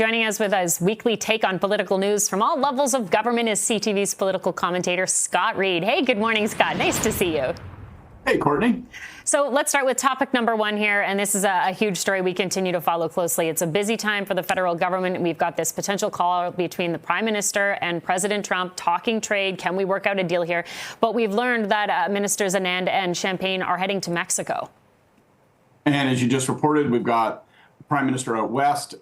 Joining us with his weekly take on political news from all levels of government is CTV's political commentator, Scott Reid. Hey, good morning, Scott. Nice to see you. Hey, Courtney. So let's start with topic number one here, and this is a huge story we continue to follow closely. It's a busy time for the federal government. We've got this potential call between the Prime Minister and President Trump talking trade. Can we work out a deal here? But we've learned that Ministers Anand and Champagne are heading to Mexico. And as you just reported, we've got the Prime Minister out west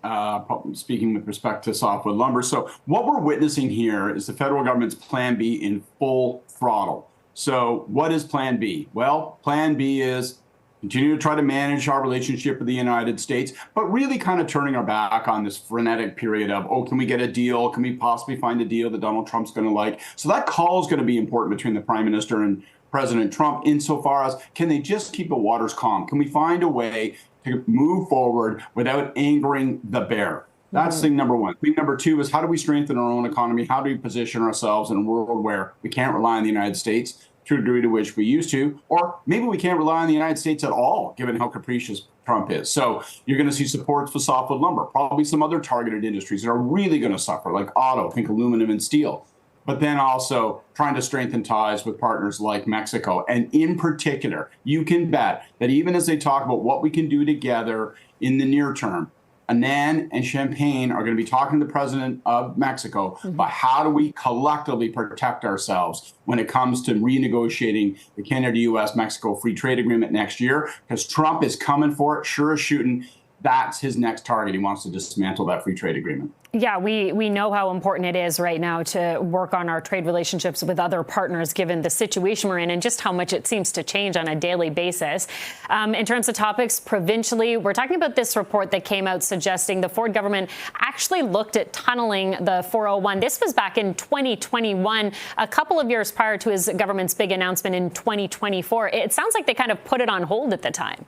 speaking with respect to softwood lumber. So what we're witnessing here is the federal government's Plan B in full throttle. So what is Plan B? Well, Plan B is continue to try to manage our relationship with the United States, but really kind of turning our back on this frenetic period of, oh, can we get a deal? Can we possibly find a deal that Donald Trump's going to like? So that call is going to be important between the Prime Minister and President Trump insofar as, can they just keep the waters calm? Can we find a way to move forward without angering the bear? That's thing number one. Thing number two is, how do we strengthen our own economy? How do we position ourselves in a world where we can't rely on the United States to a degree to which we used to, or maybe we can't rely on the United States at all, given how capricious Trump is. So you're going to see supports for softwood lumber, probably some other targeted industries that are really going to suffer, like auto, think aluminum and steel. But then also trying to strengthen ties with partners like Mexico. And in particular, you can bet that even as they talk about what we can do together in the near term, Anand and Champagne are going to be talking to the president of Mexico about how do we collectively protect ourselves when it comes to renegotiating the Canada-U.S. Mexico free trade agreement next year, because Trump is coming for it, sure as shooting. That's his next target. He wants to dismantle that free trade agreement. Yeah, we know how important it is right now to work on our trade relationships with other partners, given the situation we're in and just how much it seems to change on a daily basis. In terms of topics, provincially, we're talking about this report that came out suggesting the Ford government actually looked at tunneling the 401. This was back in 2021, a couple of years prior to his government's big announcement in 2024. It sounds like they kind of put it on hold at the time.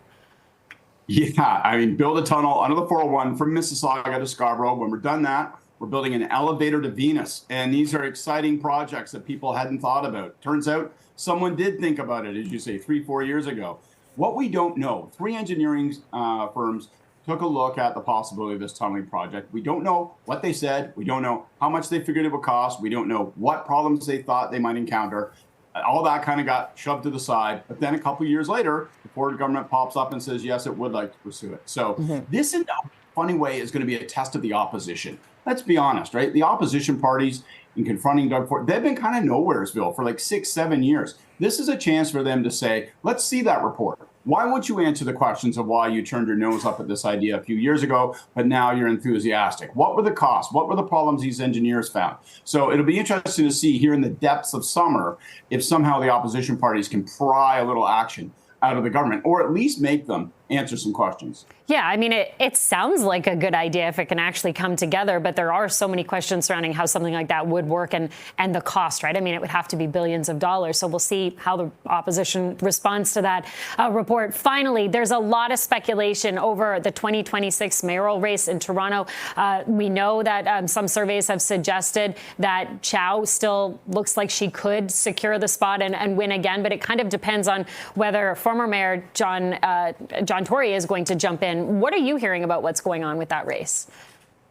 Yeah, I mean, build a tunnel under the 401 from Mississauga to Scarborough. When we're done that, we're building an elevator to Venus. And these are exciting projects that people hadn't thought about. Turns out someone did think about it, as you say, 3-4 years ago. What we don't know, 3 engineering firms took a look at the possibility of this tunneling project. We don't know what they said. We don't know how much they figured it would cost. We don't know what problems they thought they might encounter. All that kind of got shoved to the side. But then a couple of years later, the Ford government pops up and says, yes, it would like to pursue it. So this, in a funny way, is going to be a test of the opposition. Let's be honest, right? The opposition parties in confronting Doug Ford, they've been kind of nowheresville for like 6-7 years. This is a chance for them to say, let's see that report. Why won't you answer the questions of why you turned your nose up at this idea a few years ago, but now you're enthusiastic? What were the costs? What were the problems these engineers found? So it'll be interesting to see here in the depths of summer if somehow the opposition parties can pry a little action out of the government, or at least make them answer some questions. Yeah, I mean, it sounds like a good idea if it can actually come together, but there are so many questions surrounding how something like that would work and the cost, right? I mean, it would have to be billions of dollars. So we'll see how the opposition responds to that report. Finally, there's a lot of speculation over the 2026 mayoral race in Toronto. We know that some surveys have suggested that Chow still looks like she could secure the spot and win again, but it kind of depends on whether former Mayor John Tory is going to jump in. What are you hearing about what's going on with that race?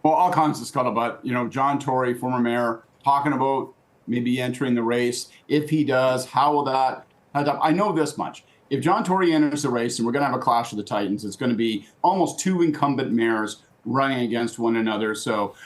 Well, all kinds of scuttlebutt. You know, John Tory, former mayor, talking about maybe entering the race. If he does, how will that head up? I know this much. If John Tory enters the race and we're going to have a clash of the Titans, it's going to be almost 2 incumbent mayors running against one another. So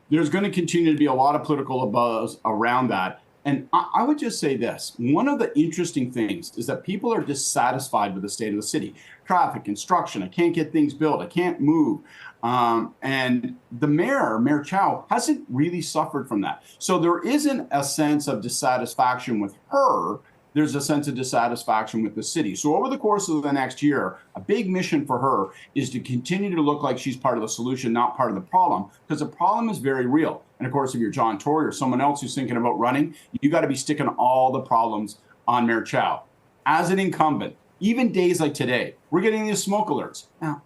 there's going to continue to be a lot of political buzz around that. And I would just say this. One of the interesting things is that people are dissatisfied with the state of the city. Traffic, construction, I can't get things built, I can't move. And the Mayor Chow, hasn't really suffered from that. So there isn't a sense of dissatisfaction with her. There's a sense of dissatisfaction with the city. So over the course of the next year, a big mission for her is to continue to look like she's part of the solution, not part of the problem, because the problem is very real. And of course, if you're John Tory or someone else who's thinking about running, you got to be sticking all the problems on Mayor Chow. As an incumbent, even days like today, we're getting these smoke alerts. Now,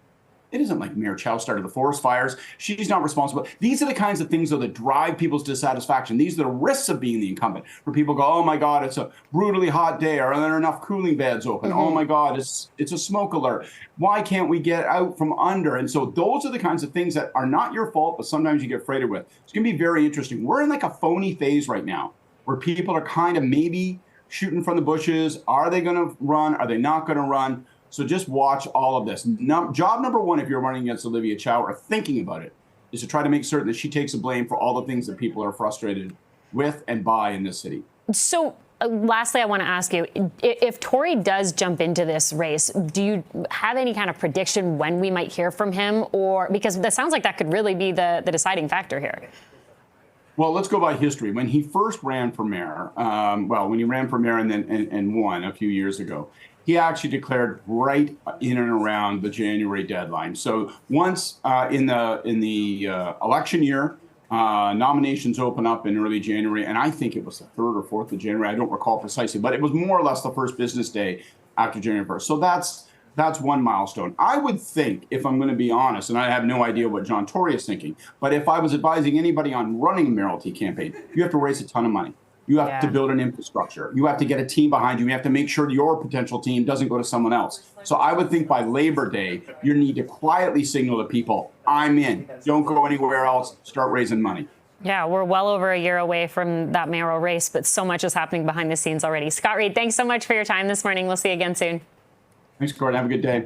It isn't like Mayor Chow started the forest fires. She's not responsible. These are the kinds of things, though, that drive people's dissatisfaction. These are the risks of being the incumbent, where people go, oh, my God, it's a brutally hot day. Are there enough cooling beds open? Oh, my God, it's a smoke alert. Why can't we get out from under? And so those are the kinds of things that are not your fault, but sometimes you get freighted with. It's going to be very interesting. We're in like a phony phase right now where people are kind of maybe shooting from the bushes. Are they going to run? Are they not going to run? So just watch all of this. Job number one, if you're running against Olivia Chow or thinking about it, is to try to make certain that she takes the blame for all the things that people are frustrated with and by in this city. So lastly, I want to ask you, if Tory does jump into this race, do you have any kind of prediction when we might hear from him? Or because that sounds like that could really be the deciding factor here. Well, let's go by history. When he first ran for mayor, when he ran for mayor and then won a few years ago, he actually declared right in and around the January deadline. So once in the election year, nominations open up in early January, and I think it was the 3rd or 4th of January. I don't recall precisely, but it was more or less the first business day after January 1st. So that's one milestone. I would think, if I'm going to be honest, and I have no idea what John Tory is thinking, but if I was advising anybody on running a mayoralty campaign, you have to raise a ton of money. You have to build an infrastructure. You have to get a team behind you. You have to make sure your potential team doesn't go to someone else. So I would think by Labor Day, you need to quietly signal to people, I'm in. Don't go anywhere else. Start raising money. Yeah, we're well over a year away from that mayoral race, but so much is happening behind the scenes already. Scott Reid, thanks so much for your time this morning. We'll see you again soon. Thanks, Gordon. Have a good day.